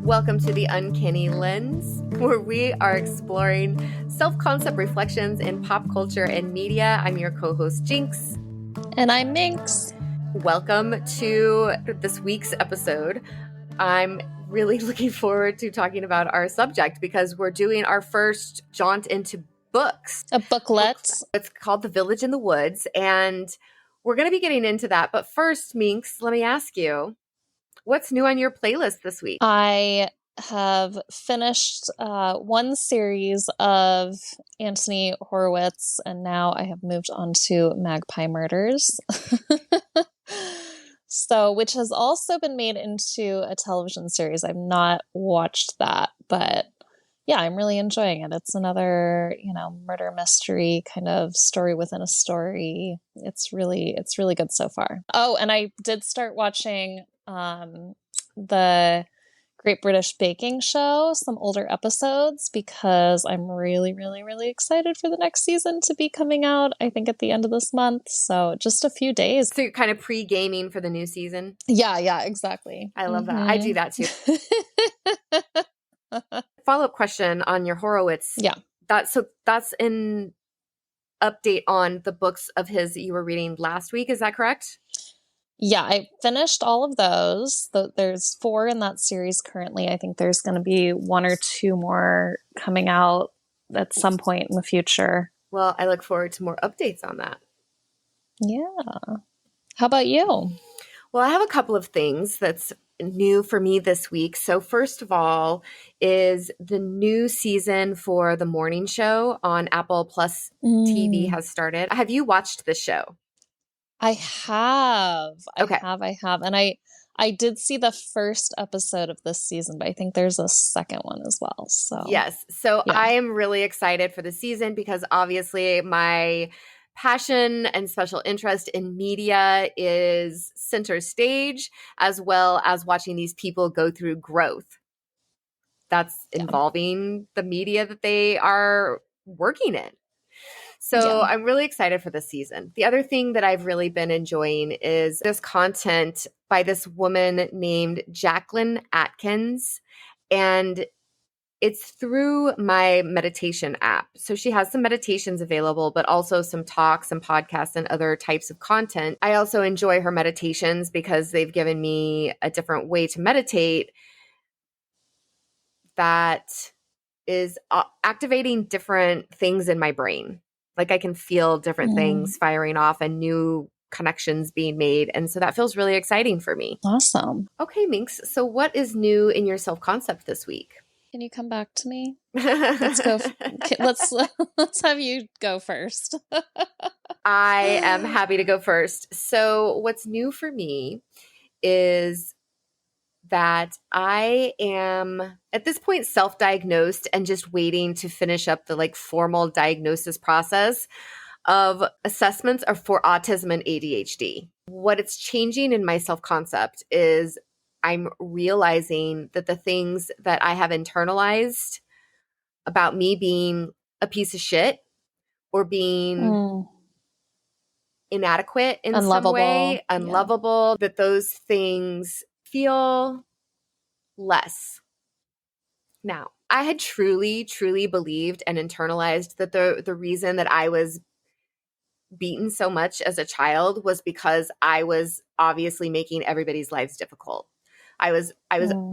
Welcome to the Uncanny Lens, where we are exploring self-concept reflections in pop culture and media. I'm your co-host, Jinx. And I'm Minx. Welcome to this week's episode. I'm really looking forward to talking about our subject because we're doing our first jaunt into books. A booklet. It's called The Village in the Woods, and we're going to be getting into that. But first, Minx, let me ask you, what's new on your playlist this week? I have finished one series of Anthony Horowitz, and now I have moved on to Magpie Murders. Which has also been made into a television series. I've not watched that, but yeah, I'm really enjoying it. It's another, murder mystery kind of story within a story. It's really good so far. Oh, and I did start watching the Great British Baking Show, some older episodes, because I'm really, really, really excited for the next season to be coming out, I think at the end of this month. So just a few days. So you're kind of pre-gaming for the new season? Yeah, exactly. I love that. I do that too. Follow-up question on your Horowitz. Yeah. That's an update on the books of his you were reading last week. Is that correct? Yeah, I finished all of those. There's 4 in that series currently. I think there's going to be 1 or 2 more coming out at some point in the future. Well, I look forward to more updates on that. Yeah. How about you? Well, I have a couple of things that's new for me this week. So first of all is the new season for The Morning Show on Apple Plus TV has started. Have you watched this show? I have. Okay. I have. And I did see the first episode of this season, but I think there's a second one as well. So yes. So yeah. I am really excited for the season because obviously my passion and special interest in media is center stage, as well as watching these people go through growth that's involving the media that they are working in. So I'm really excited for this season. The other thing that I've really been enjoying is this content by this woman named Jacqueline Atkins, and it's through my meditation app. So she has some meditations available, but also some talks and podcasts and other types of content. I also enjoy her meditations because they've given me a different way to meditate that is activating different things in my brain. Like I can feel different things firing off and new connections being made. And so that feels really exciting for me. Awesome. Okay, Minx. So what is new in your self-concept this week? Can you come back to me? Let's go. Let's have you go first. I am happy to go first. So what's new for me is that I am at this point self-diagnosed and just waiting to finish up the formal diagnosis process of assessments are for autism and ADHD. What it's changing in my self-concept is I'm realizing that the things that I have internalized about me being a piece of shit or being inadequate in some way, unlovable, that those things feel less. Now, I had truly, truly believed and internalized that the reason that I was beaten so much as a child was because I was obviously making everybody's lives difficult. I was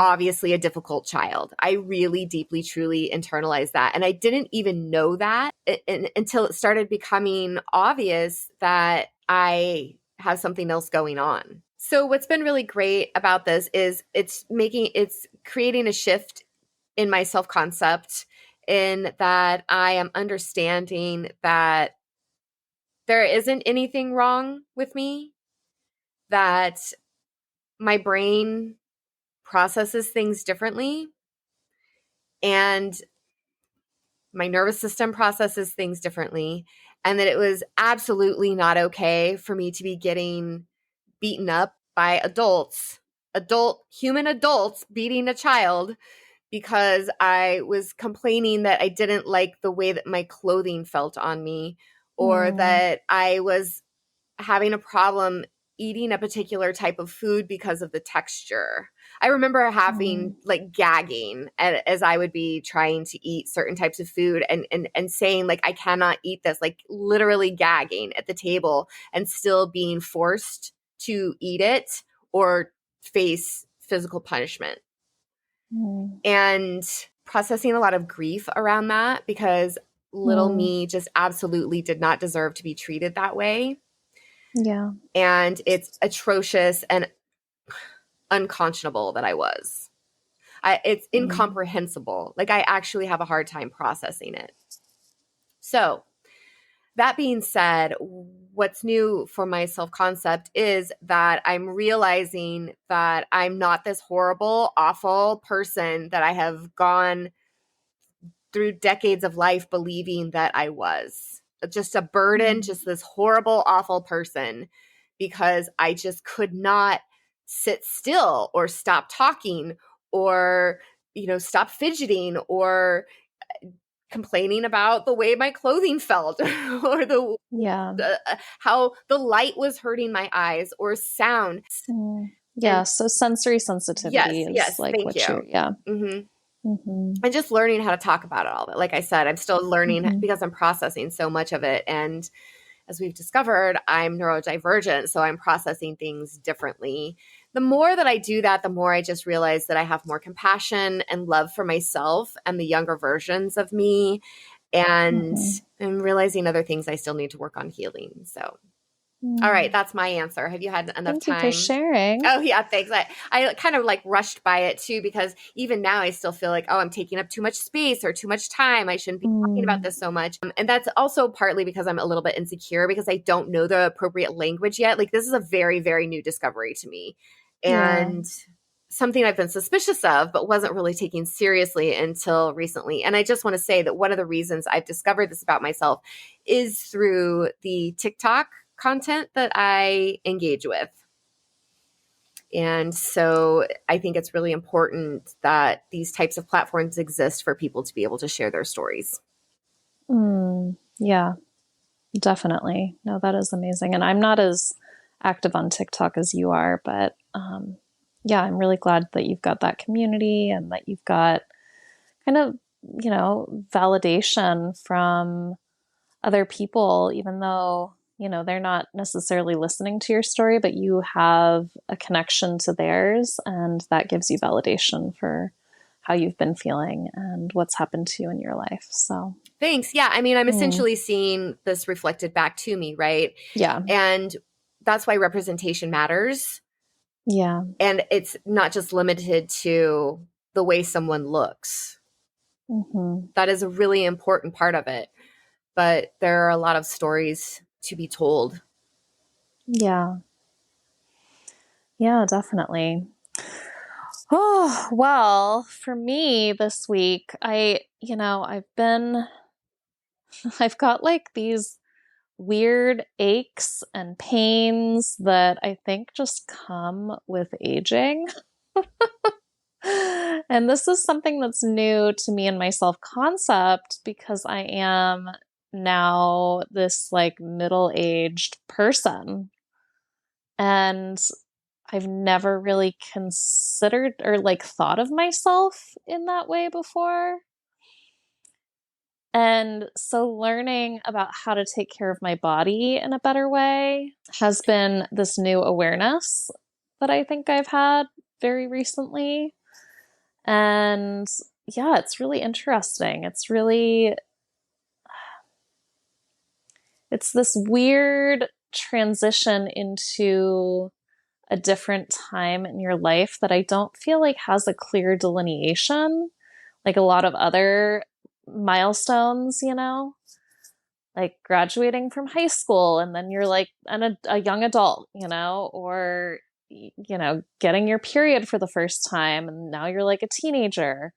obviously a difficult child. I really deeply, truly internalized that. And I didn't even know that until it started becoming obvious that I have something else going on. So what's been really great about this is it's creating a shift in my self-concept in that I am understanding that there isn't anything wrong with me, that my brain processes things differently and my nervous system processes things differently, and that it was absolutely not okay for me to be getting beaten up by human adults beating a child because I was complaining that I didn't like the way that my clothing felt on me or that I was having a problem eating a particular type of food because of the texture. I remember having like gagging as I would be trying to eat certain types of food and saying like, I cannot eat this, like literally gagging at the table and still being forced to eat it or face physical punishment. And processing a lot of grief around that because little me just absolutely did not deserve to be treated that way. Yeah. And it's atrocious and unconscionable that I was. It's incomprehensible. Like I actually have a hard time processing it. So that being said, what's new for my self-concept is that I'm realizing that I'm not this horrible, awful person that I have gone through decades of life believing that I was. Just a burden, just this horrible, awful person, because I just could not sit still or stop talking or, stop fidgeting or complaining about the way my clothing felt or how the light was hurting my eyes or sound. Yeah, so sensory sensitivity is like thank what you. And just learning how to talk about it all. But like I said, I'm still learning because I'm processing so much of it. And as we've discovered, I'm neurodivergent, so I'm processing things differently. The more that I do that, the more I just realize that I have more compassion and love for myself and the younger versions of me. And I'm realizing other things I still need to work on healing. So, all right, that's my answer. Have you had enough time? Thank you for sharing. Oh, yeah, thanks. I kind of like rushed by it too, because even now I still feel like, oh, I'm taking up too much space or too much time. I shouldn't be talking about this so much. And that's also partly because I'm a little bit insecure because I don't know the appropriate language yet. Like this is a very, very new discovery to me. And something I've been suspicious of, but wasn't really taking seriously until recently. And I just want to say that one of the reasons I've discovered this about myself is through the TikTok content that I engage with. And so I think it's really important that these types of platforms exist for people to be able to share their stories. Yeah, definitely. No, that is amazing. And I'm not as active on TikTok as you are, but yeah, I'm really glad that you've got that community and that you've got kind of, validation from other people, even though, they're not necessarily listening to your story, but you have a connection to theirs, and that gives you validation for how you've been feeling and what's happened to you in your life. So thanks. Yeah. I mean, I'm essentially seeing this reflected back to me, right? Yeah. And that's why representation matters. Yeah. And it's not just limited to the way someone looks. That is a really important part of it. But there are a lot of stories to be told. Yeah. Yeah, definitely. Oh, well, for me this week, I've got like these weird aches and pains that I think just come with aging. And this is something that's new to me and my self-concept because I am now this like middle-aged person. And I've never really considered or like thought of myself in that way before. And so learning about how to take care of my body in a better way has been this new awareness that I think I've had very recently. And yeah, it's really interesting. It's this weird transition into a different time in your life that I don't feel like has a clear delineation, like a lot of other milestones, like graduating from high school and then you're like a young adult, or, getting your period for the first time and now you're like a teenager,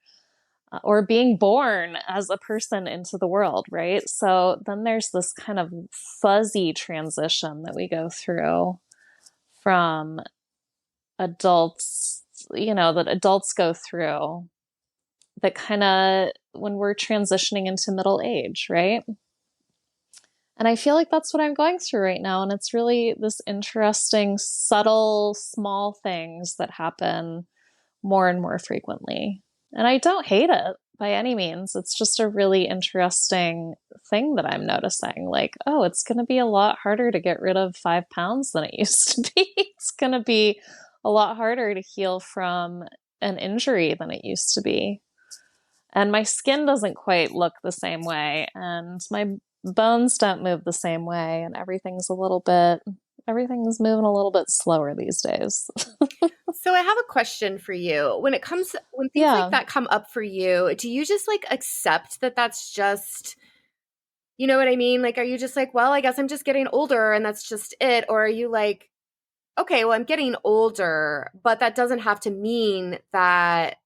or being born as a person into the world, right? So then there's this kind of fuzzy transition that we go through from adults, that adults go through, that kind of when we're transitioning into middle age, right? And I feel like that's what I'm going through right now. And it's really this interesting, subtle, small things that happen more and more frequently. And I don't hate it by any means. It's just a really interesting thing that I'm noticing. Like, oh, it's going to be a lot harder to get rid of 5 pounds than it used to be. It's going to be a lot harder to heal from an injury than it used to be. And my skin doesn't quite look the same way. And my bones don't move the same way. And everything's moving a little bit slower these days. So I have a question for you. When things like that come up for you, do you just like accept that that's just, you know what I mean? Like, are you just like, well, I guess I'm just getting older and that's just it? Or are you like, okay, well, I'm getting older, but that doesn't have to mean that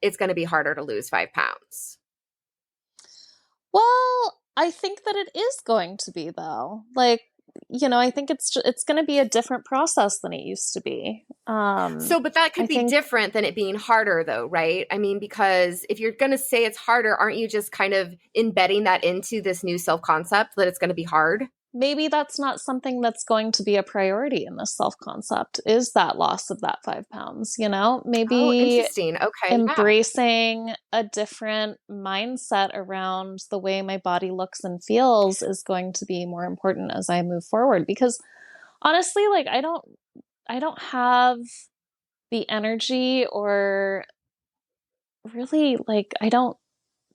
it's going to be harder to lose 5 pounds? Well, I think that it is going to be, though. Like, I think it's going to be a different process than it used to be. But that could be different than it being harder, though, right? I mean, because if you're going to say it's harder, aren't you just kind of embedding that into this new self-concept that it's going to be hard? Maybe that's not something that's going to be a priority in this self-concept, is that loss of that 5 pounds, Maybe Oh, interesting. Okay. embracing a different mindset around the way my body looks and feels is going to be more important as I move forward. Because honestly, like I don't have the energy, or really, like, I don't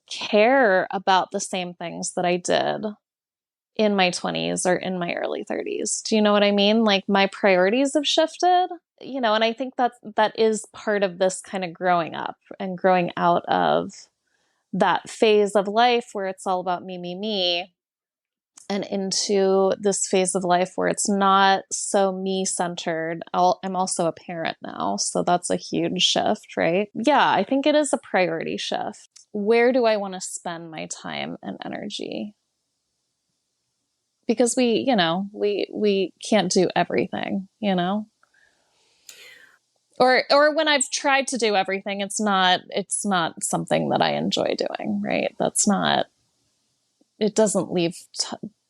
care about the same things that I did in my 20s or in my early 30s. Do you know what I mean? Like, my priorities have shifted, and I think that is part of this kind of growing up and growing out of that phase of life where it's all about me, me, me, and into this phase of life where it's not so me centered. I'm also a parent now, so that's a huge shift, right? Yeah, I think it is a priority shift. Where do I want to spend my time and energy? Because we can't do everything, or when I've tried to do everything, it's not something that I enjoy doing, right? It doesn't leave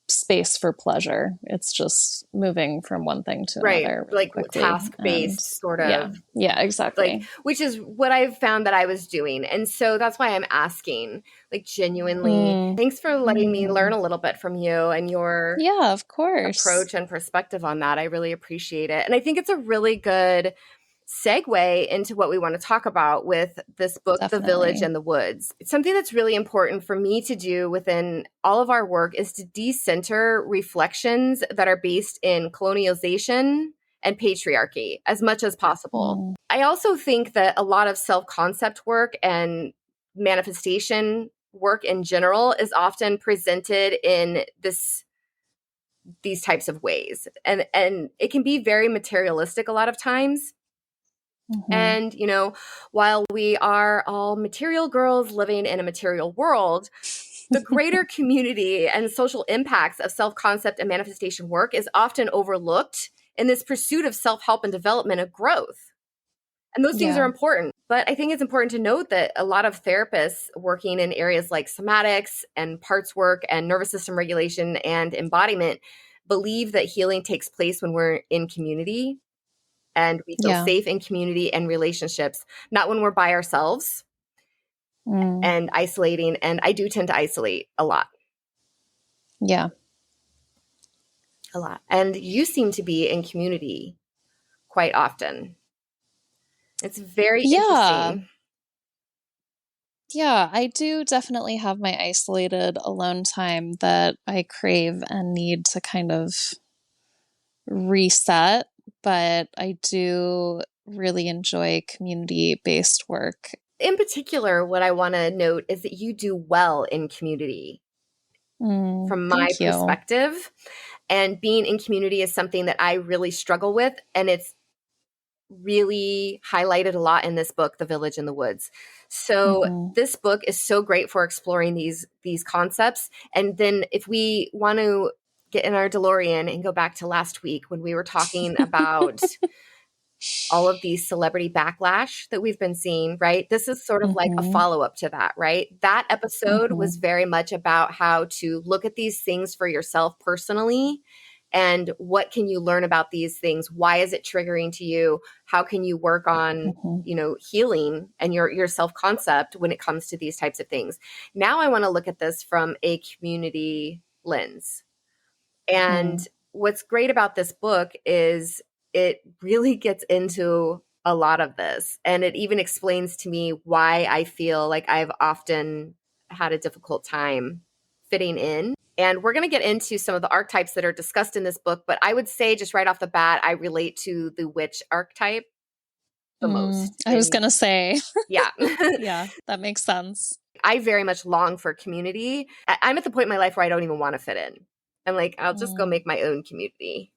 space for pleasure. It's just moving from one thing to another really like quickly. task-based sort of. Yeah, exactly. Like, which is what I've found that I was doing. And so that's why I'm asking, like, genuinely. Thanks for letting me learn a little bit from you and your of course approach and perspective on that. I really appreciate it. And I think it's a really good segue into what we want to talk about with this book, Definitely. The Village and the Woods. Something that's really important for me to do within all of our work is to decenter reflections that are based in colonialization and patriarchy as much as possible. I also think that a lot of self-concept work and manifestation work in general is often presented in these types of ways. And it can be very materialistic a lot of times. And, while we are all material girls living in a material world, the greater community and social impacts of self-concept and manifestation work is often overlooked in this pursuit of self-help and development and growth. And those things are important. But I think it's important to note that a lot of therapists working in areas like somatics and parts work and nervous system regulation and embodiment believe that healing takes place when we're in community and we feel safe in community and relationships, not when we're by ourselves and isolating. And I do tend to isolate a lot. Yeah. A lot. And you seem to be in community quite often. It's very interesting. Yeah, I do definitely have my isolated alone time that I crave and need to kind of reset, but I do really enjoy community-based work. In particular, what I want to note is that you do well in community from my perspective. And being in community is something that I really struggle with. And it's really highlighted a lot in this book, The Village in the Woods. So this book is so great for exploring these concepts. And then if we want to get in our DeLorean and go back to last week when we were talking about all of these celebrity backlash that we've been seeing, right? This is sort of like a follow-up to that, right? That episode was very much about how to look at these things for yourself personally and what can you learn about these things? Why is it triggering to you? How can you work on, healing and your self-concept when it comes to these types of things? Now I want to look at this from a community lens. And what's great about this book is it really gets into a lot of this. And it even explains to me why I feel like I've often had a difficult time fitting in. And we're going to get into some of the archetypes that are discussed in this book. But I would say just right off the bat, I relate to the witch archetype the most. I was going to say. Yeah. Yeah, that makes sense. I very much long for community. I'm at the point in my life where I don't even want to fit in. I'm like, I'll just go make my own community.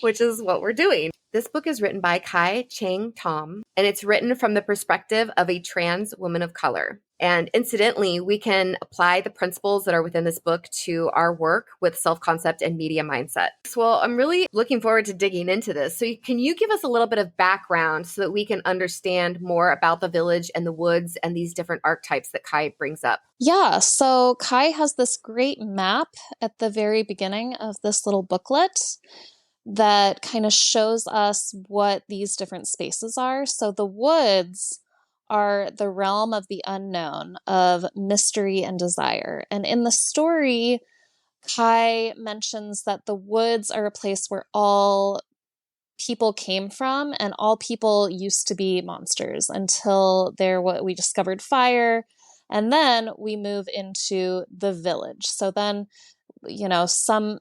Which is what we're doing. This book is written by Kai Cheng Thom, and it's written from the perspective of a trans woman of color. And incidentally, we can apply the principles that are within this book to our work with self-concept and media mindset. So I'm really looking forward to digging into this. So can you give us a little bit of background so that we can understand more about the village and the woods and these different archetypes that Kai brings up? Yeah, so Kai has this great map at the very beginning of this little booklet that kind of shows us what these different spaces are. So the woods are the realm of the unknown, of mystery and desire. And in the story, Kai mentions that the woods are a place where all people came from, and all people used to be monsters until we discovered fire. And then we move into the village. So then,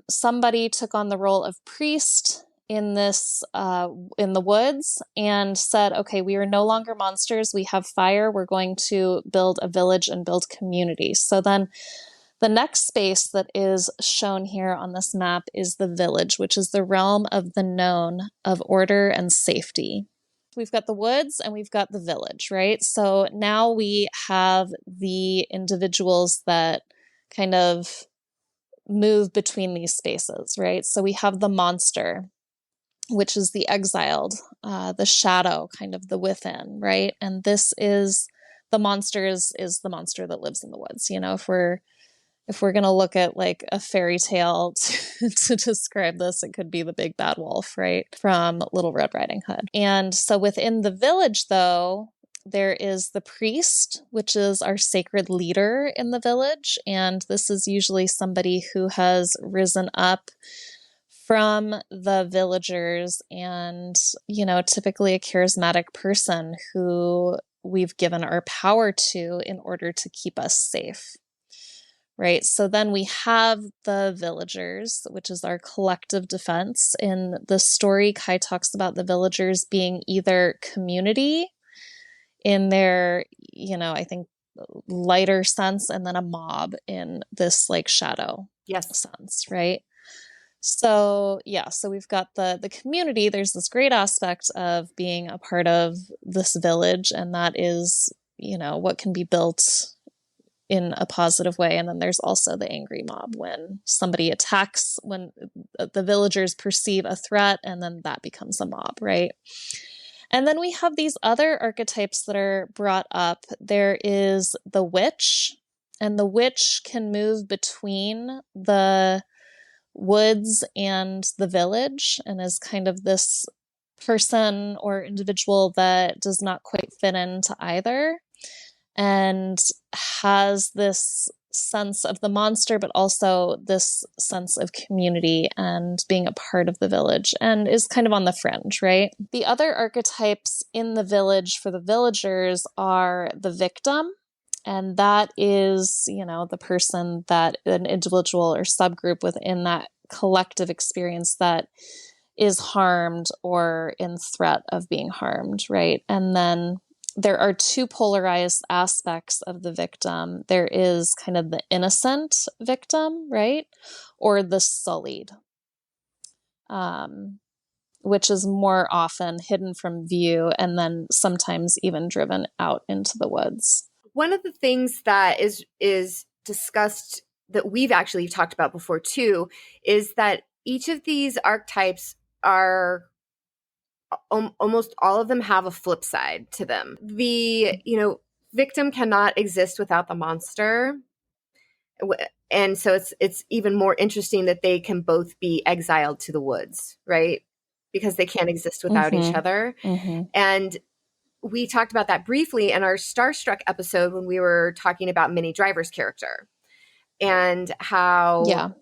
somebody took on the role of priest in this in the woods and said, okay, we are no longer monsters, we have fire, we're going to build a village and build community. So then the next space that is shown here on this map is the village, which is the realm of the known, of order and safety. We've got the woods and we've got the village, right? So now we have the individuals that kind of move between these spaces, right? So we have the monster, which is the exiled, the shadow, kind of the within, right? And this is the monster is the monster that lives in the woods. If we're going to look at like a fairy tale to describe this, it could be the big bad wolf, right? From Little Red Riding Hood. And so within the village, though, there is the priest, which is our sacred leader in the village. And this is usually somebody who has risen up from the villagers and, typically a charismatic person who we've given our power to in order to keep us safe. Right. So then we have the villagers, which is our collective defense. In the story, Kai talks about the villagers being either community in their, I think, lighter sense, and then a mob in this like shadow sense. Right. So, so we've got the community. There's this great aspect of being a part of this village, and that is, what can be built in a positive way. And then there's also the angry mob, when somebody attacks, when the villagers perceive a threat, and then that becomes a mob, right? And then we have these other archetypes that are brought up. There is the witch, and the witch can move between the woods and the village, and is kind of this person or individual that does not quite fit into either, and has this sense of the monster, but also this sense of community and being a part of the village, and is kind of on the fringe, right? The other archetypes in the village for the villagers are the victim, and that is, the person, that an individual or subgroup within that collective experience that is harmed or in threat of being harmed, right? And then there are two polarized aspects of the victim. There is kind of the innocent victim, right? Or the sullied, which is more often hidden from view and then sometimes even driven out into the woods. One of the things that is discussed that we've actually talked about before too is that each of these archetypes are almost all of them have a flip side to them. The, victim cannot exist without the monster. And so it's even more interesting that they can both be exiled to the woods, right? Because they can't exist without each other. And we talked about that briefly in our Starstruck episode when we were talking about Minnie Driver's character and how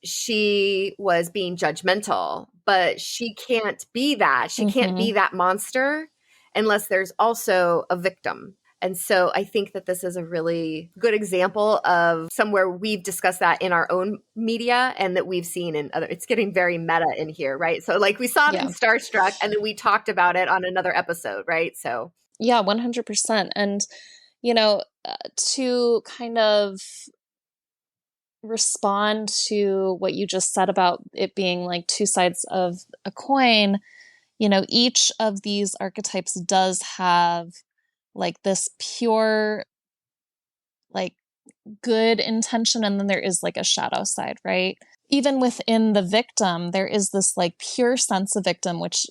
she was being judgmental, but she can't be that. She can't be that monster unless there's also a victim. And so I think that this is a really good example of somewhere we've discussed that in our own media and that we've seen in other, it's getting very meta in here, right? So like we saw it in Starstruck and then we talked about it on another episode, right? So yeah, 100%. And, to kind of respond to what you just said about it being like two sides of a coin, each of these archetypes does have like this pure, like good intention. And then there is like a shadow side, right? Even within the victim, there is this like pure sense of victim, which,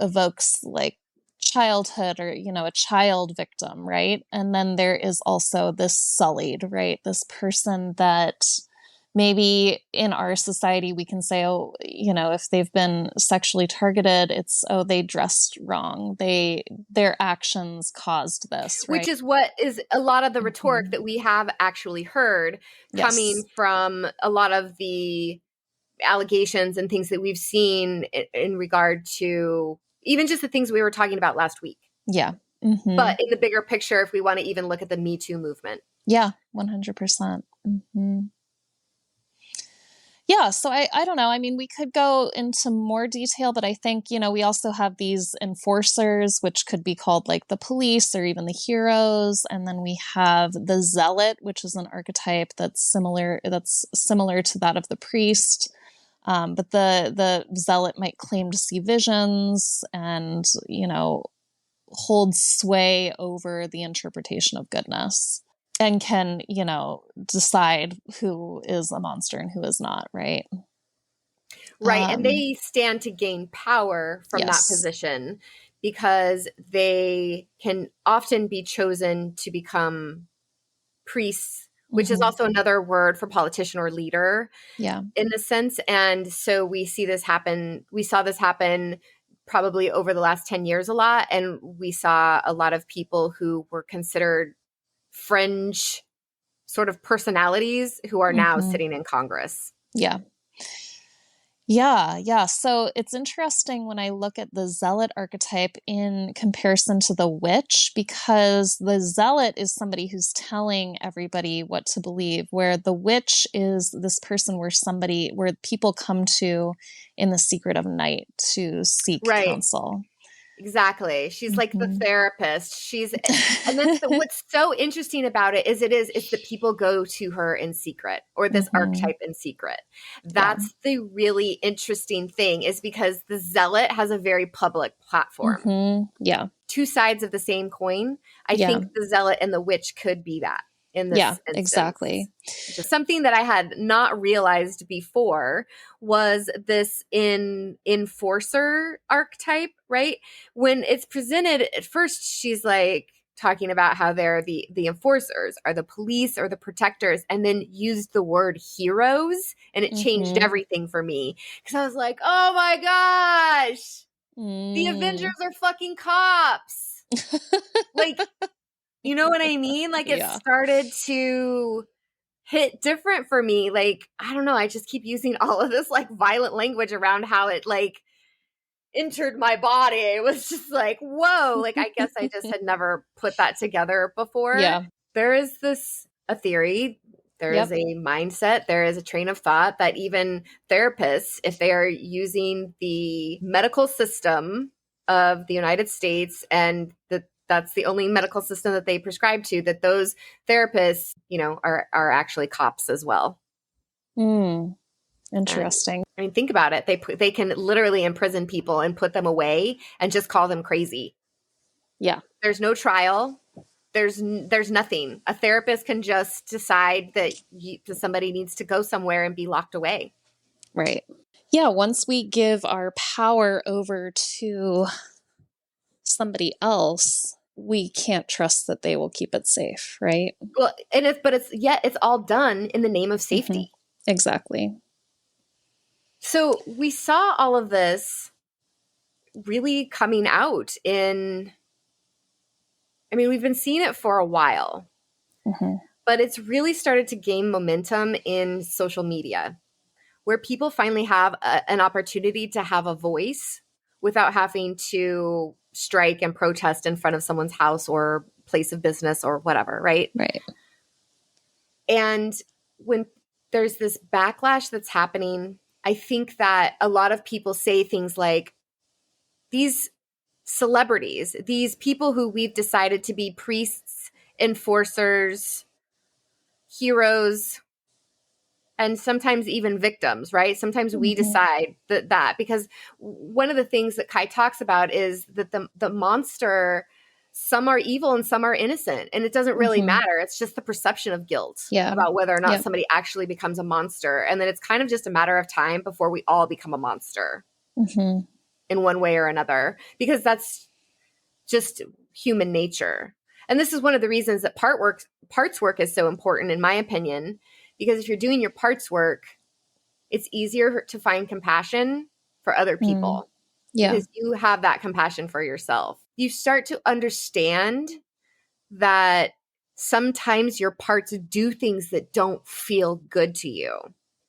evokes like childhood or, a child victim, right? And then there is also this sullied, right? This person that maybe in our society we can say, oh, if they've been sexually targeted, it's, oh, they dressed wrong. Their actions caused this, right? Which is what is a lot of the rhetoric that we have actually heard coming from a lot of the allegations and things that we've seen in regard to even just the things we were talking about last week. Yeah. But in the bigger picture, if we want to even look at the Me Too movement. Yeah, 100%. Yeah, so I don't know. I mean, we could go into more detail, but I think, we also have these enforcers, which could be called like the police or even the heroes. And then we have the zealot, which is an archetype that's similar to that of the priest. But the zealot might claim to see visions and, hold sway over the interpretation of goodness. And can, decide who is a monster and who is not, right? Right. And they stand to gain power from that position because they can often be chosen to become priests, which is also another word for politician or leader. Yeah. In a sense. And so we see this happen. We saw this happen probably over the last 10 years a lot. And we saw a lot of people who were considered fringe sort of personalities who are now sitting in Congress. Yeah. Yeah. So it's interesting when I look at the zealot archetype in comparison to the witch, because the zealot is somebody who's telling everybody what to believe, where the witch is this person where people come to in the secret of night to seek counsel. Exactly. She's like the therapist. And that's what's so interesting about it is it's the people go to her in secret, or this archetype in secret. That's the really interesting thing, is because the zealot has a very public platform. Yeah. Two sides of the same coin. I think the zealot and the witch could be that in this instance. Exactly. Just something that I had not realized before was this enforcer archetype, right? When it's presented at first, she's like talking about how they're the enforcers, are the police or the protectors, and then used the word heroes, and it changed everything for me. Because I was like, oh my gosh, the Avengers are fucking cops. Like, you know what I mean? Like it started to hit different for me. Like, I don't know. I just keep using all of this like violent language around how it like entered my body. It was just like, whoa. Like, I guess I just had never put that together before. Yeah. There is a theory. There is a mindset. There is a train of thought that even therapists, if they are using the medical system of the United States and that's the only medical system that they prescribe to, that those therapists, are actually cops as well. Interesting. I mean, think about it. They can literally imprison people and put them away and just call them crazy. Yeah. There's no trial. There's nothing. A therapist can just decide that somebody needs to go somewhere and be locked away. Right. Yeah, once we give our power over to somebody else, we can't trust that they will keep it safe, right? Well, it's all done in the name of safety. Exactly. So we saw all of this really coming out we've been seeing it for a while, but it's really started to gain momentum in social media, where people finally have an opportunity to have a voice without having to strike and protest in front of someone's house or place of business or whatever, right? Right. And when there's this backlash that's happening, I think that a lot of people say things like, these celebrities, these people who we've decided to be priests, enforcers, heroes, and sometimes even victims, right? Sometimes we decide that because one of the things that Kai talks about is that the monster, some are evil and some are innocent, and it doesn't really matter. It's just the perception of guilt about whether or not somebody actually becomes a monster. And then it's kind of just a matter of time before we all become a monster in one way or another, because that's just human nature. And this is one of the reasons that parts work is so important, in my opinion, because if you're doing your parts work, it's easier to find compassion for other people because you have that compassion for yourself. You start to understand that sometimes your parts do things that don't feel good to you.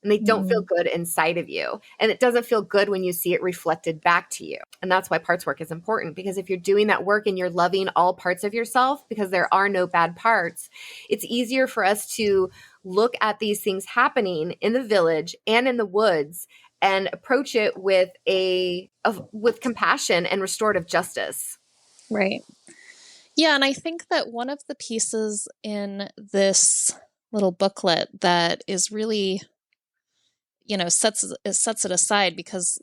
And they don't feel good inside of you. And it doesn't feel good when you see it reflected back to you. And that's why parts work is important, because if you're doing that work and you're loving all parts of yourself, because there are no bad parts, it's easier for us to look at these things happening in the village and in the woods and approach it with compassion and restorative justice. Right. Yeah, and I think that one of the pieces in this little booklet that is really, sets it aside, because,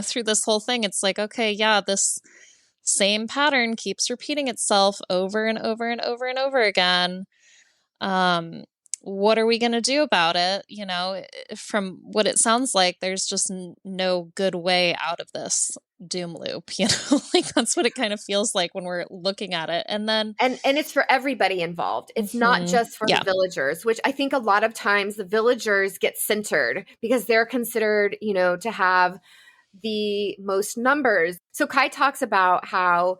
through this whole thing, it's like, okay, yeah, this same pattern keeps repeating itself over and over and over and over again. What are we going to do about it? From what it sounds like, there's just no good way out of this doom loop, like that's what it kind of feels like when we're looking at it. And then and it's for everybody involved. It's not just for the villagers, which I think a lot of times the villagers get centered because they're considered, to have the most numbers. So Kai talks about how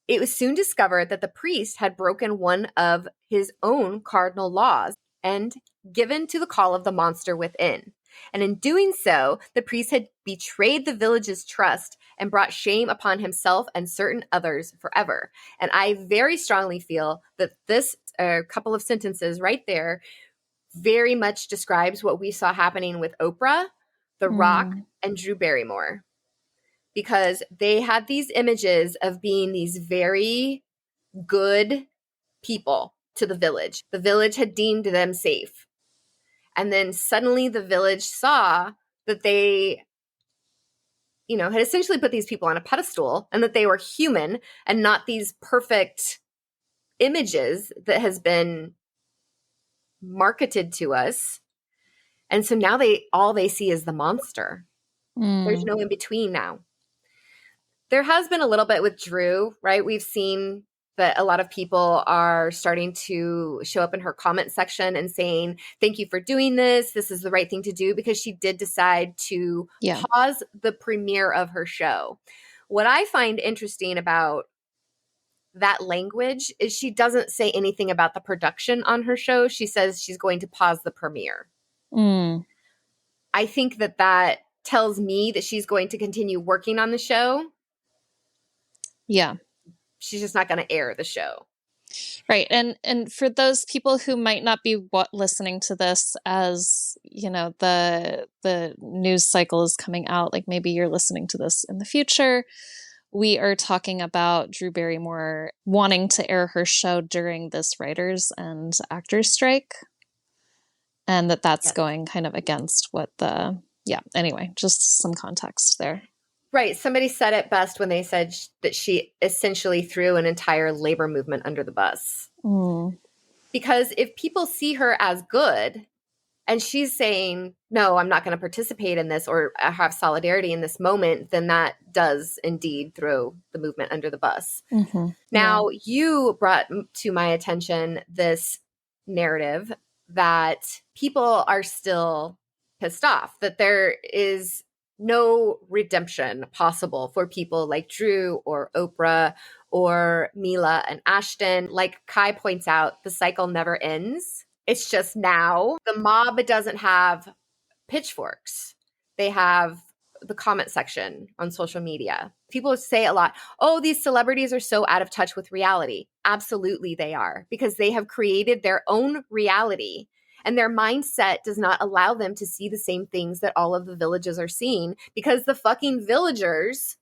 it was soon discovered that the priest had broken one of his own cardinal laws and given to the call of the monster within. And in doing so, the priest had betrayed the village's trust and brought shame upon himself and certain others forever. And I very strongly feel that this couple of sentences right there very much describes what we saw happening with Oprah, The Rock, and Drew Barrymore. Because they had these images of being these very good people to the village. The village had deemed them safe. And then suddenly the village saw that they, had essentially put these people on a pedestal and that they were human and not these perfect images that has been marketed to us. And so now all they see is the monster. There's no in between now. There has been a little bit with Drew, right? We've seen that a lot of people are starting to show up in her comment section and saying, thank you for doing this. This is the right thing to do, because she did decide to pause the premiere of her show. What I find interesting about that language is she doesn't say anything about the production on her show. She says she's going to pause the premiere. I think that tells me that she's going to continue working on the show. Yeah. She's just not going to air the show. Right. And for those people who might not be listening to this as, the news cycle is coming out, like maybe you're listening to this in the future, we are talking about Drew Barrymore wanting to air her show during this writers and actors strike. And that's going kind of against what anyway, just some context there. Right. Somebody said it best when they said that she essentially threw an entire labor movement under the bus. Because if people see her as good, and she's saying, no, I'm not going to participate in this or have solidarity in this moment, then that does indeed throw the movement under the bus. Mm-hmm. Now, you brought to my attention this narrative that people are still pissed off, that there is no redemption possible for people like Drew or Oprah or Mila and Ashton. Like Kai points out, the cycle never ends. It's just now the mob doesn't have pitchforks. They have the comment section on social media. People say a lot, oh, these celebrities are so out of touch with reality. Absolutely they are, because they have created their own reality. And their mindset does not allow them to see the same things that all of the villagers are seeing, because the fucking villagers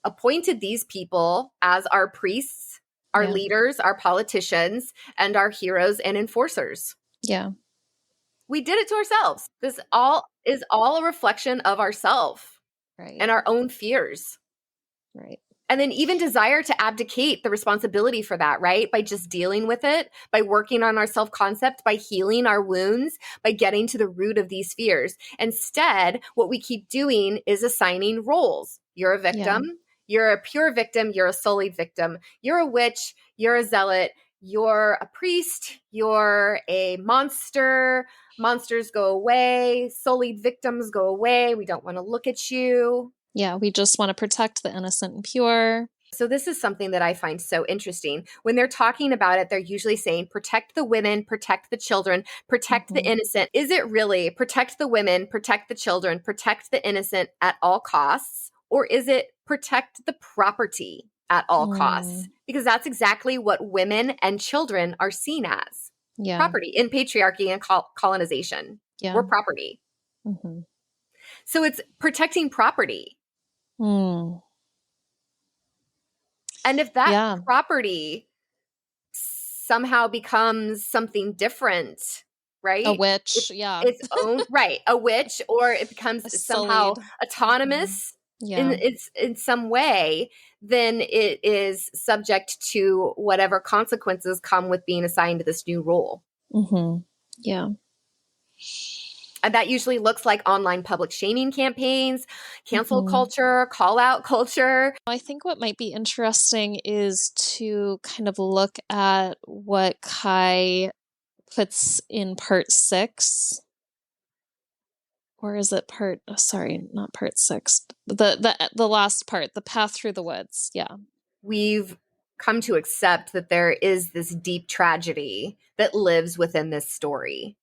appointed these people as our priests, our leaders, our politicians, and our heroes and enforcers. Yeah. We did it to ourselves. This all is all a reflection of ourselves, right, and our own fears. Right. And then even desire to abdicate the responsibility for that, right? By just dealing with it, by working on our self-concept, by healing our wounds, by getting to the root of these fears. Instead, what we keep doing is assigning roles. You're a victim. Yeah. You're a pure victim. You're a sullied victim. You're a witch. You're a zealot. You're a priest. You're a monster. Monsters go away. Sullied victims go away. We don't want to look at you. Yeah, we just want to protect the innocent and pure. So this is something that I find so interesting. When they're talking about it, they're usually saying, protect the women, protect the children, protect the innocent. Is it really protect the women, protect the children, protect the innocent at all costs? Or is it protect the property at all costs? Because that's exactly what women and children are seen as. Yeah. Property in patriarchy and colonization. Yeah. We're property. Mm-hmm. So it's protecting property. And if that property somehow becomes something different, right? A witch, its own, right? A witch, or it becomes somehow autonomous in some way, then it is subject to whatever consequences come with being assigned to this new role. Mm-hmm. Yeah. And that usually looks like online public shaming campaigns, cancel culture, call out culture. I think what might be interesting is to kind of look at what Kai puts in part 6. Or is it not part 6. The last part, the path through the woods. Yeah. We've come to accept that there is this deep tragedy that lives within this story.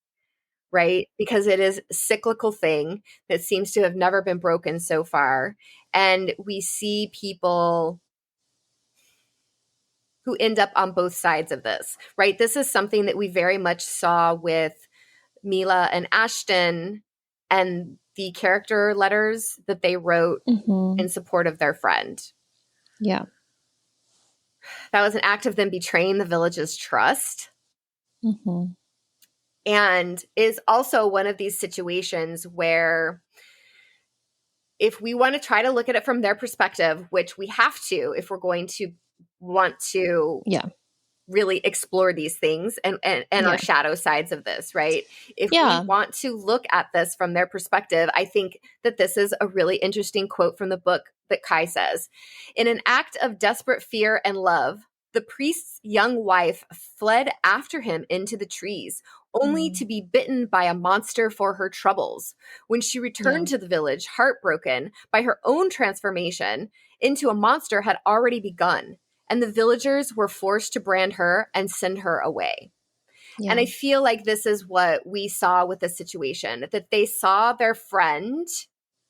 Right? Because it is a cyclical thing that seems to have never been broken so far. And we see people who end up on both sides of this, right? This is something that we very much saw with Mila and Ashton and the character letters that they wrote in support of their friend. Yeah. That was an act of them betraying the village's trust. Mm-hmm. And is also one of these situations where if we want to try to look at it from their perspective, which we have to if we're going to want to really explore these things and our shadow sides of this, right? If we want to look at this from their perspective, I think that this is a really interesting quote from the book that Kai says. In an act of desperate fear and love, the priest's young wife fled after him into the trees, only to be bitten by a monster for her troubles. When she returned to the village, heartbroken by her own transformation into a monster had already begun, and the villagers were forced to brand her and send her away. Yeah. And I feel like this is what we saw with this situation, that they saw their friend,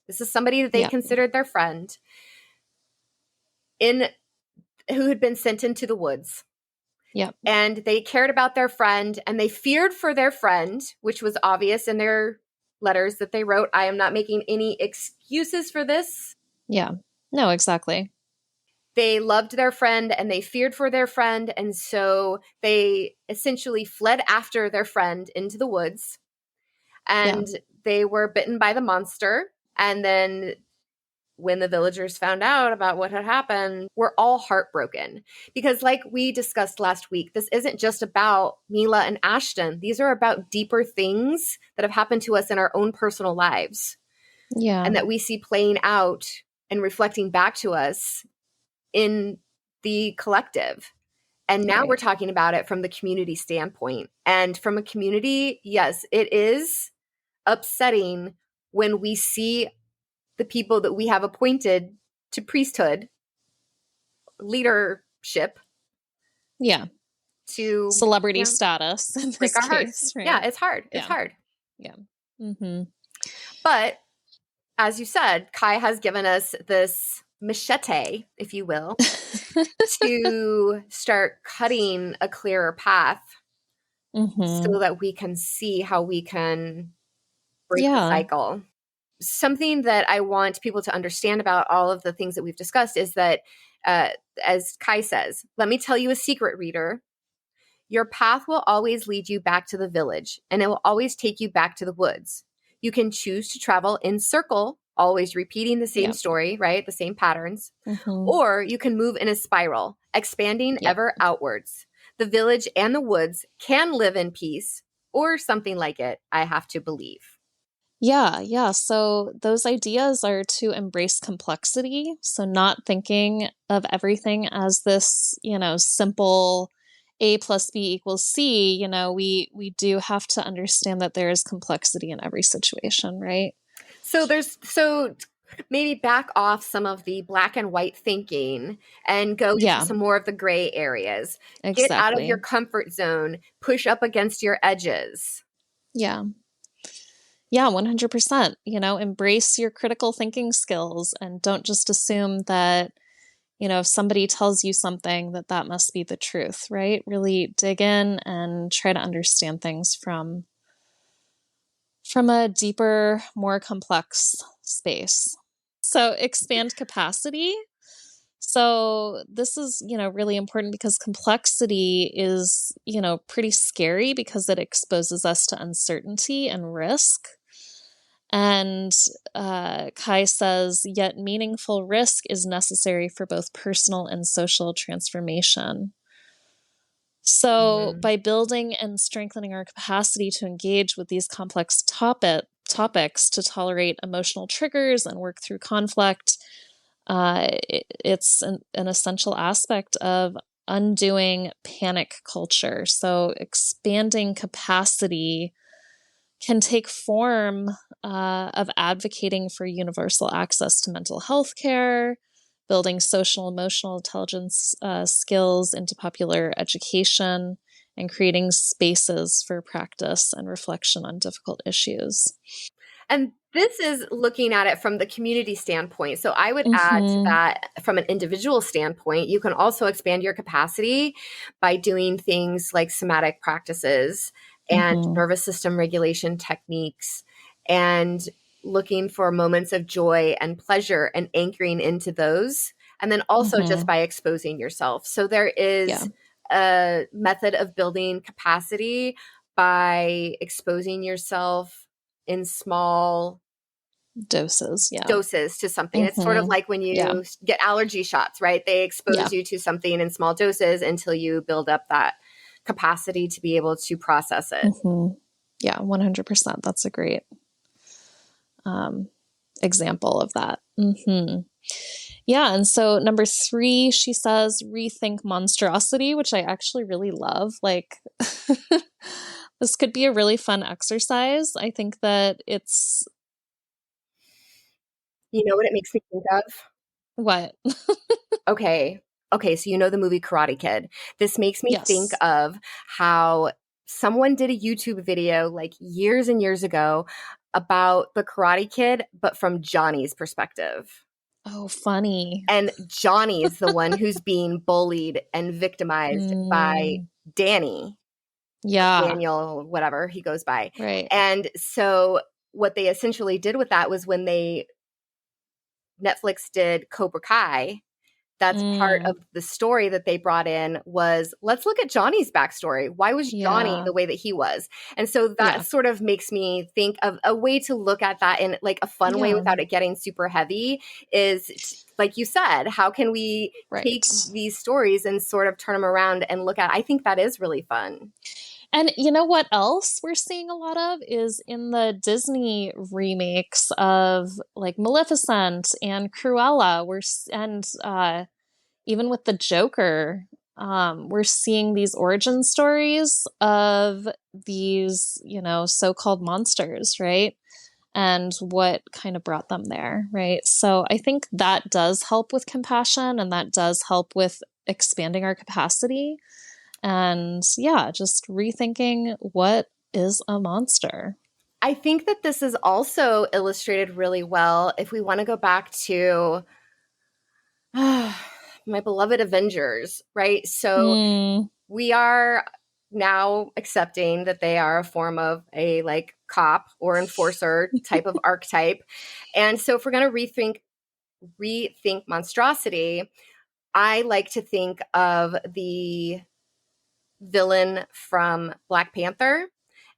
this is somebody that they considered their friend, who had been sent into the woods. Yeah. And they cared about their friend and they feared for their friend, which was obvious in their letters that they wrote. I am not making any excuses for this. Yeah. No, exactly. They loved their friend and they feared for their friend. And so they essentially fled after their friend into the woods. And they were bitten by the monster. And then when the villagers found out about what had happened, were all heartbroken. Because, like we discussed last week, this isn't just about Mila and Ashton. These are about deeper things that have happened to us in our own personal lives. Yeah. And that we see playing out and reflecting back to us in the collective. And now we're talking about it from the community standpoint. And from a community, yes, it is upsetting when we see the people that we have appointed to priesthood, leadership. Yeah. To celebrity status in break this our case, hearts. right? Yeah, it's hard. It's hard. Yeah. Mm-hmm. But as you said, Kai has given us this machete, if you will, to start cutting a clearer path so that we can see how we can break the cycle. Something that I want people to understand about all of the things that we've discussed is that, as Kai says, let me tell you a secret, reader. Your path will always lead you back to the village, and it will always take you back to the woods. You can choose to travel in circle, always repeating the same story, right? The same patterns. Or you can move in a spiral, expanding ever outwards. The village and the woods can live in peace, or something like it, I have to believe. Yeah. So those ideas are to embrace complexity. So not thinking of everything as this, simple A plus B equals C. We do have to understand that there is complexity in every situation, right? So maybe back off some of the black and white thinking and go into some more of the gray areas. Exactly. Get out of your comfort zone, push up against your edges. Yeah. Yeah, 100%. Embrace your critical thinking skills and don't just assume that, if somebody tells you something that must be the truth, right? Really dig in and try to understand things from a deeper, more complex space. So expand capacity. So this is, really important because complexity is, pretty scary because it exposes us to uncertainty and risk. And Kai says, yet meaningful risk is necessary for both personal and social transformation. So by building and strengthening our capacity to engage with these complex topics, to tolerate emotional triggers and work through conflict, it's an essential aspect of undoing panic culture. So expanding capacity can take form of advocating for universal access to mental health care, building social emotional intelligence skills into popular education, and creating spaces for practice and reflection on difficult issues. And this is looking at it from the community standpoint. So I would add to that from an individual standpoint, you can also expand your capacity by doing things like somatic practices and nervous system regulation techniques and looking for moments of joy and pleasure and anchoring into those. And then also just by exposing yourself. So there is a method of building capacity by exposing yourself in small doses to something. It's sort of like when you get allergy shots, right? They expose you to something in small doses until you build up that capacity to be able to process it. Yeah, 100%. That's a great example of that. Yeah, and so number 3, she says, rethink monstrosity, which I actually really love. Like, this could be a really fun exercise. I think that it's... You know what it makes me think of? What? Okay, so you know the movie Karate Kid. This makes me think of how someone did a YouTube video like years and years ago about the Karate Kid, but from Johnny's perspective. Oh, funny. And Johnny is the one who's being bullied and victimized by Danny. Yeah. Daniel, whatever he goes by. Right. And so what they essentially did with that was when Netflix did Cobra Kai, that's part of the story that they brought in was, let's look at Johnny's backstory. Why was Johnny the way that he was? And so that sort of makes me think of a way to look at that in like a fun way without it getting super heavy is, like you said, how can we take these stories and sort of turn them around and look at, I think that is really fun. And you know what else we're seeing a lot of is in the Disney remakes of like Maleficent and Cruella. Even with the Joker, we're seeing these origin stories of these, so-called monsters, right? And what kind of brought them there, right? So I think that does help with compassion, and that does help with expanding our capacity. And just rethinking what is a monster. I think that this is also illustrated really well if we want to go back to my beloved Avengers, right? So we are now accepting that they are a form of a like cop or enforcer type of archetype. And so if we're going to rethink monstrosity, I like to think of the villain from Black Panther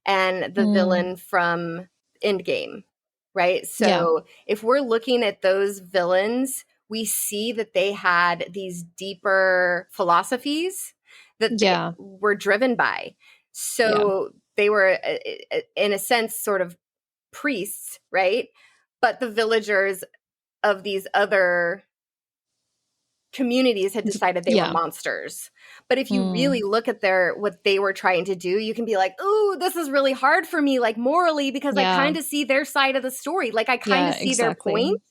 and the villain from Endgame, right? So if we're looking at those villains, we see that they had these deeper philosophies that they were driven by. So they were, in a sense, sort of priests, right? But the villagers of these other communities had decided they were monsters. But if you really look at what they were trying to do, you can be like, ooh, this is really hard for me, like morally, because I kind of see their side of the story. Like I kind of see their point.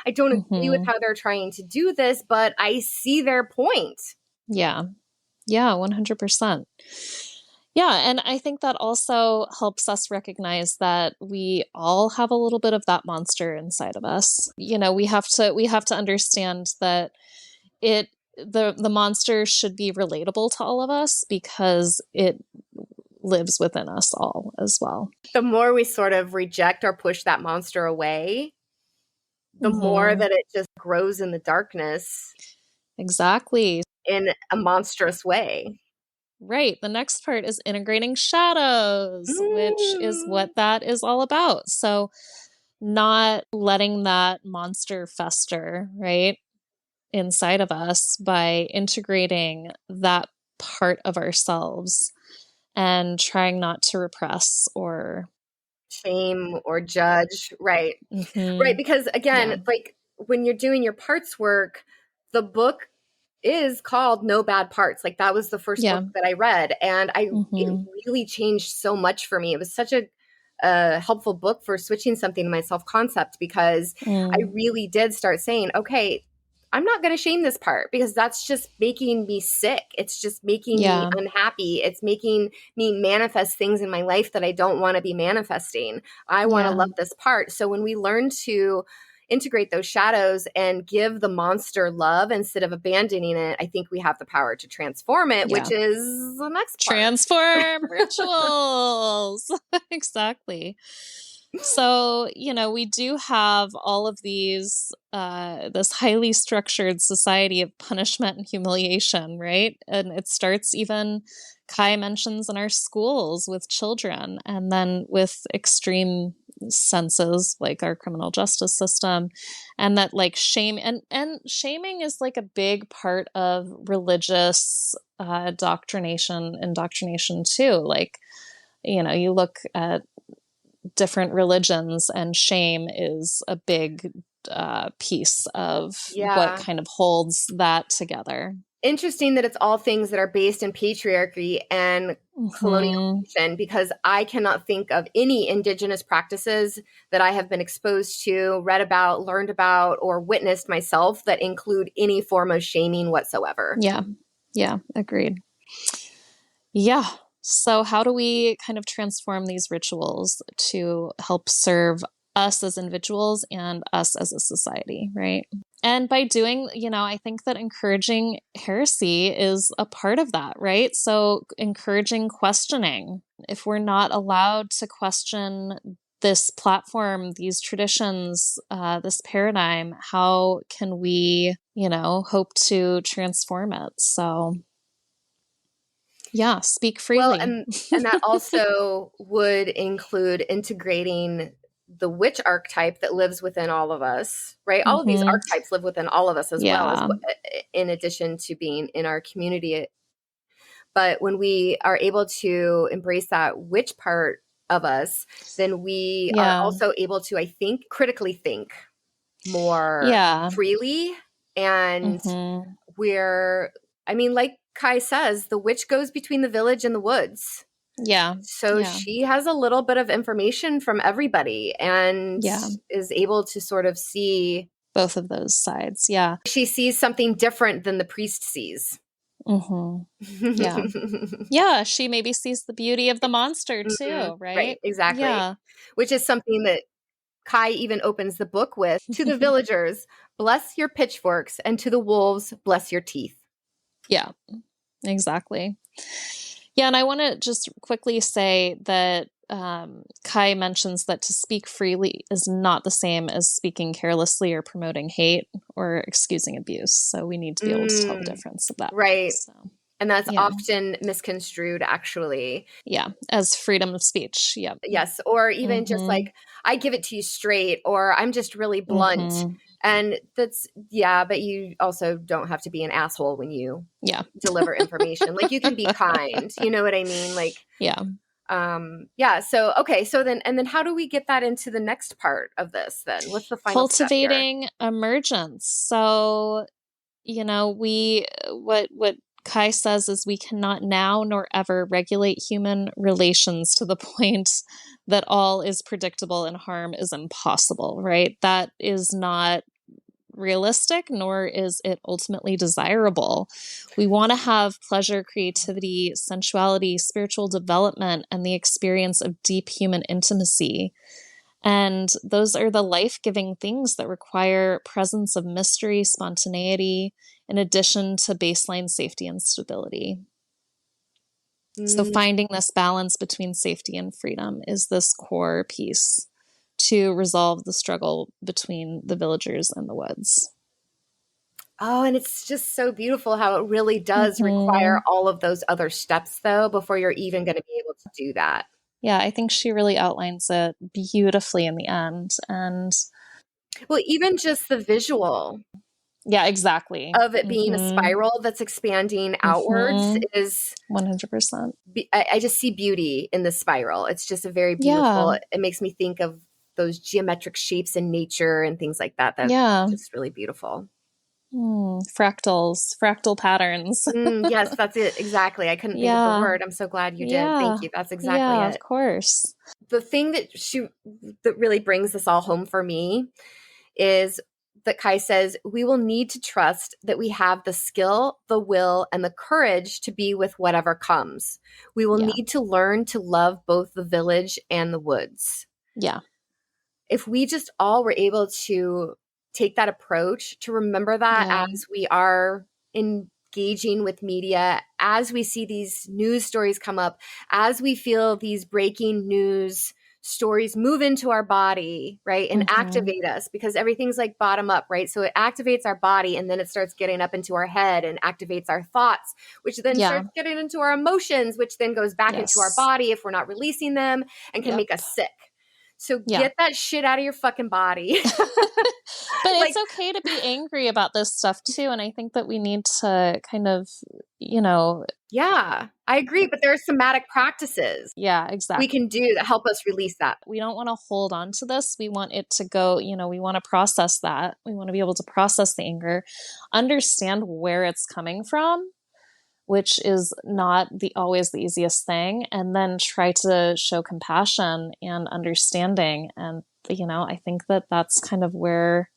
I don't agree with how they're trying to do this, but I see their point. Yeah. Yeah, 100%. Yeah, and I think that also helps us recognize that we all have a little bit of that monster inside of us. We have to understand that the monster should be relatable to all of us because it lives within us all as well. The more we sort of reject or push that monster away, the more that it just grows in the darkness. Exactly. In a monstrous way. Right. The next part is integrating shadows, which is what that is all about. So not letting that monster fester, right, inside of us by integrating that part of ourselves and trying not to repress or shame or judge. Right. Right. Because again, like when you're doing your parts work, the book is called No Bad Parts. Like that was the first book that I read, and it really changed so much for me. It was such a helpful book for switching something to my self-concept because I really did start saying, okay, I'm not going to shame this part because that's just making me sick. It's just making me unhappy. It's making me manifest things in my life that I don't want to be manifesting. I want to love this part. So when we learn to integrate those shadows and give the monster love instead of abandoning it, I think we have the power to transform it, which is the next part. Transform rituals. Exactly. So, we do have all of these, this highly structured society of punishment and humiliation, right? And it starts even, Kai mentions, in our schools with children, and then with extreme senses like our criminal justice system, and that like shame and shaming is like a big part of religious indoctrination too. Like, you look at different religions and shame is a big piece of what kind of holds that together. Interesting that it's all things that are based in patriarchy and colonialization, because I cannot think of any indigenous practices that I have been exposed to, read about, learned about, or witnessed myself that include any form of shaming whatsoever. Yeah, agreed. Yeah. So how do we kind of transform these rituals to help serve us as individuals and us as a society, right? And by doing, I think that encouraging heresy is a part of that, right? So encouraging questioning. If we're not allowed to question this platform, these traditions, this paradigm, how can we, hope to transform it? So yeah, speak Well, freely. and that also would include integrating the witch archetype that lives within all of us, right? All of these Mm-hmm. archetypes live within all of us as well as Yeah. in addition to being in our community. But when we are able to embrace that witch part of us, then we are Yeah. also able to, I think, critically think more Yeah. freely. And Mm-hmm. like Kai says, the witch goes between the village and the woods. Yeah. So Yeah. she has a little bit of information from everybody and Yeah. is able to sort of see Both of those sides. Yeah. she sees something different than the priest sees. Mm-hmm. Yeah. Yeah. She maybe sees the beauty of the monster Mhm. too, right? Right, exactly. Yeah. Which is something that Kai even opens the book with. To the villagers, bless your pitchforks, and to the wolves, bless your teeth. Yeah. Exactly. Yeah, and I want to just quickly say that Kai mentions that to speak freely is not the same as speaking carelessly or promoting hate or excusing abuse. So we need to be able to tell the difference of that. Right. So, And that's yeah. often misconstrued, actually. Yeah, as freedom of speech. Yep. Yes. Or even just like, I give it to you straight, or I'm just really blunt. And that's, but you also don't have to be an asshole when you deliver information. Like you can be kind. You know what I mean? Like, yeah. So, okay. So then how do we get that into the next part of this then? What's the final step here? Cultivating emergence. So, what Kai says is we cannot now nor ever regulate human relations to the point that all is predictable and harm is impossible, right? That is not realistic, nor is it ultimately desirable. We want to have pleasure, creativity, sensuality, spiritual development, and the experience of deep human intimacy. And those are the life-giving things that require presence of mystery, spontaneity, in addition to baseline safety and stability. So finding this balance between safety and freedom is this core piece to resolve the struggle between the villagers and the woods. Oh, and it's just so beautiful how it really does require all of those other steps, though, before you're even going to be able to do that. Yeah, I think she really outlines it beautifully in the end. And well, even just the visual. Yeah, exactly. Of it being a spiral that's expanding outwards is 100%. I just see beauty in the spiral. It's just a very beautiful, it makes me think of those geometric shapes in nature and things like that. That's just really beautiful. Fractals, fractal patterns. Yes, that's it. Exactly. I couldn't think of the word. I'm so glad you did. Thank you. That's exactly it. Of course. The thing that really brings this all home for me is that Kai says, we will need to trust that we have the skill, the will, and the courage to be with whatever comes. We will need to learn to love both the village and the woods. Yeah. If we just all were able to take that approach, to remember that as we are engaging with media, as we see these news stories come up, as we feel these breaking news stories move into our body, right, and activate us, because everything's like bottom up, right? So it activates our body, and then it starts getting up into our head and activates our thoughts, which then starts getting into our emotions, which then goes back into our body if we're not releasing them, and can make us sick. So get that shit out of your fucking body. But it's okay to be angry about this stuff too. And I think that we need to kind of, Yeah, I agree. But there are somatic practices. Yeah, exactly. We can do that help us release that. We don't want to hold on to this. We want it to go, we want to process that. We want to be able to process the anger, understand where it's coming from, which is not always the easiest thing, and then try to show compassion and understanding. And, I think that that's kind of where,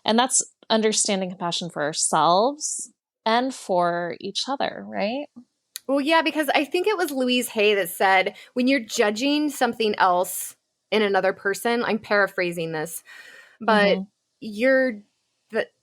and that's understanding compassion for ourselves and for each other, right? Well, yeah, because I think it was Louise Hay that said, when you're judging something else in another person, I'm paraphrasing this, but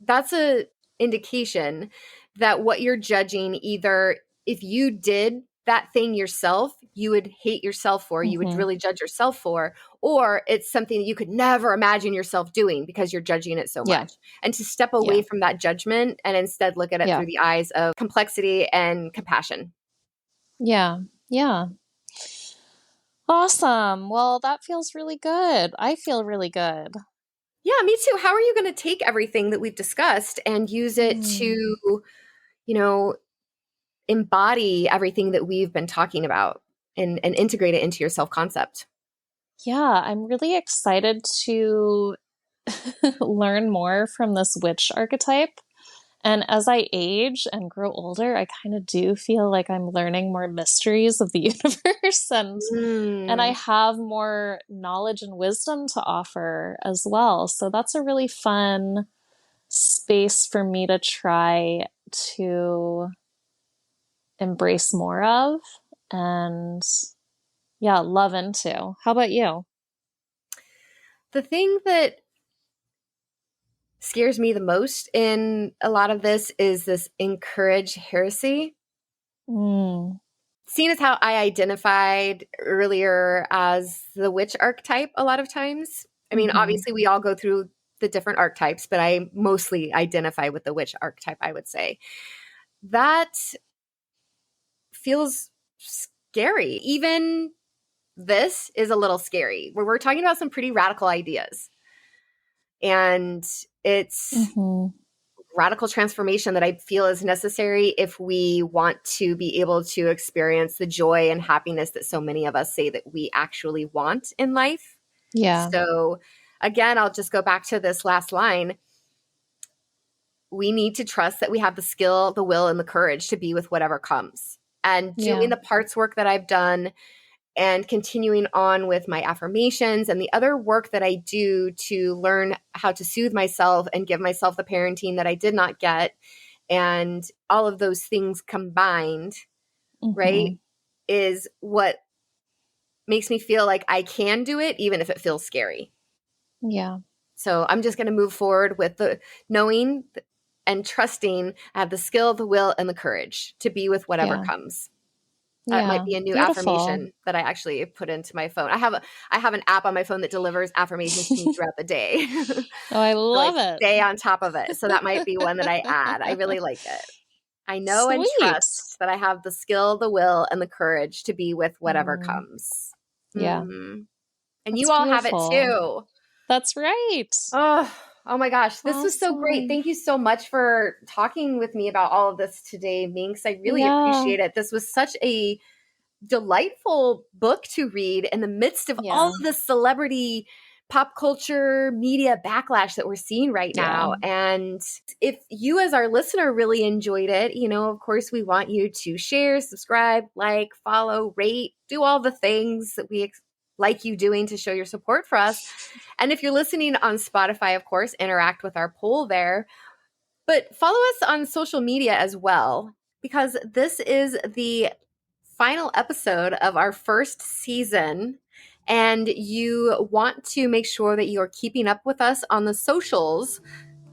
that's a indication that what you're judging, either if you did that thing yourself, you would hate yourself for, you would really judge yourself for, or it's something that you could never imagine yourself doing because you're judging it so much. And to step away from that judgment and instead look at it through the eyes of complexity and compassion. Yeah. Yeah. Awesome. Well, that feels really good. I feel really good. Yeah, me too. How are you going to take everything that we've discussed and use it to, you know, embody everything that we've been talking about and integrate it into your self-concept? Yeah, I'm really excited to learn more from this witch archetype. And as I age and grow older, I kind of do feel like I'm learning more mysteries of the universe, and I have more knowledge and wisdom to offer as well. So that's a really fun space for me to try to embrace more of and love into. How about you? The thing that scares me the most in a lot of this is this encourage heresy. Seeing as how I identified earlier as the witch archetype a lot of times. I mean, obviously we all go through the different archetypes, but I mostly identify with the witch archetype, I would say. That feels scary. Even this is a little scary, where we're talking about some pretty radical ideas. And it's radical transformation that I feel is necessary if we want to be able to experience the joy and happiness that so many of us say that we actually want in life. Yeah. So again, I'll just go back to this last line. We need to trust that we have the skill, the will, and the courage to be with whatever comes. And doing the parts work that I've done and continuing on with my affirmations and the other work that I do to learn how to soothe myself and give myself the parenting that I did not get, and all of those things combined, right, is what makes me feel like I can do it, even if it feels scary. Yeah. So I'm just going to move forward with the knowing and trusting I have the skill, the will, and the courage to be with whatever comes. That might be a new affirmation that I actually put into my phone. I have an app on my phone that delivers affirmations to me throughout the day. Oh, I love it. Stay on top of it. So that might be one that I add. I really like it. I know and trust that I have the skill, the will, and the courage to be with whatever comes. Yeah. And that's you all beautiful. Have it too. That's right. Oh my gosh, this was so great. Thank you so much for talking with me about all of this today, Minx. I really appreciate it. This was such a delightful book to read in the midst of all of the celebrity pop culture media backlash that we're seeing right now. And if you as our listener really enjoyed it, you know, of course, we want you to share, subscribe, like, follow, rate, do all the things that we like you doing to show your support for us. And if you're listening on Spotify, of course, interact with our poll there. But follow us on social media as well, because this is the final episode of our first season. And you want to make sure that you're keeping up with us on the socials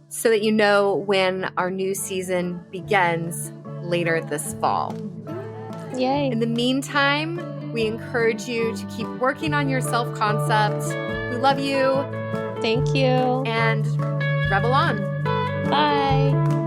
so that you know when our new season begins later this fall. Yay. In the meantime, we encourage you to keep working on your self-concept. We love you. Thank you. And rebel on. Bye.